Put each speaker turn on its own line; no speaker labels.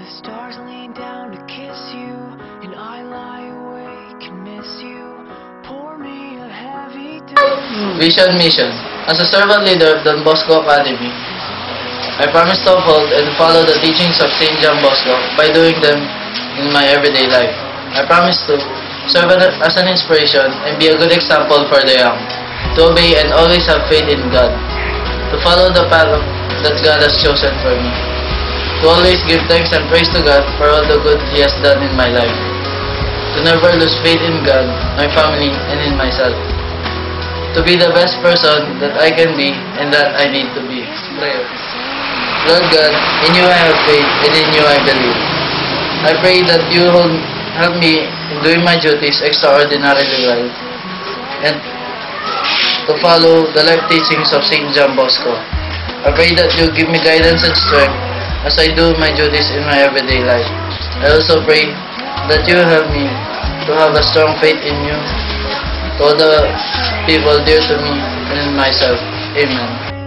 The stars lean down to kiss you, and I lie awake and miss you. Pour me a heavy dose.
Vision Mission. As a servant leader of Don Bosco Academy, I promise to uphold and follow the teachings of St. John Bosco by doing them in my everyday life. I promise to serve as an inspiration and be a good example for the young, to obey and always have faith in God, to follow the path that God has chosen for me, to always give thanks and praise to God for all the good He has done in my life, to never lose faith in God, my family, and in myself, to be the best person that I can be and that I need to be. Prayer. Lord God, in you I have faith and in you I believe. I pray that you help me in doing my duties extraordinarily well and to follow the life teachings of St. John Bosco. I pray that you give me guidance and strength as I do my duties in my everyday life. I also pray that you help me to have a strong faith in you, to all the people dear to me and in myself. Amen.